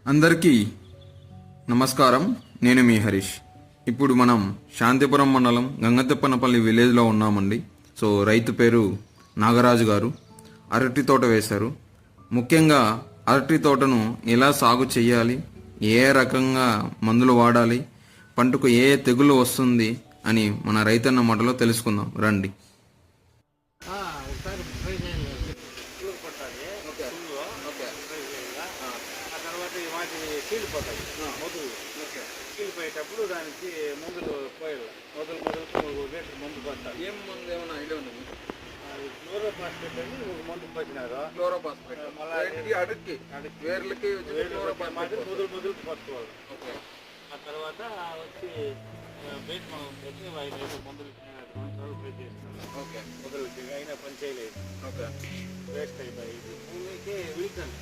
అందరికీ నమస్కారం. నేను మీ హరీష్. ఇప్పుడు మనం శాంతిపురం మండలం గంగతిప్పనపల్లి విలేజ్లో ఉన్నామండి. సో రైతు పేరు నాగరాజు గారు. అరటి తోట వేశారు. ముఖ్యంగా అరటి తోటను ఎలా సాగు చేయాలి, ఏ రకంగా మందులు వాడాలి, పంటకు ఏ తెగులు వస్తుంది అని మన రైతన్న మాటలో తెలుసుకుందాం రండి. ఒకసారి ఫ్రై చేయాలి, పులుగు పట్టాలి, ఫ్రై చేయాలి. ఆ తర్వాత వాటి చీలిపోతాయి, మొదలు చీలిపోయేటప్పుడు దానికి మందులు పోయాలి. మొదలు లీటర్ మందు పట్టాలి. ఏం మందు ఏమైనా ఐడియా ఉంది? క్లోరోపాస్పేట్ అని ఒక మందు పట్టినారు. క్లోరోపాస్పేట్ మళ్ళీ అడుక్కి వేర్లకి మొదలు పట్టుకోవాలి. ఆ తర్వాత వచ్చి బయట మనం పెట్టి 5 లీటర్ మందులు ఫ్రై చేస్తాం. మొదలు అయినా పని చేయలేదు, వేస్ట్ అయిపోయి భూమికి వీకండి.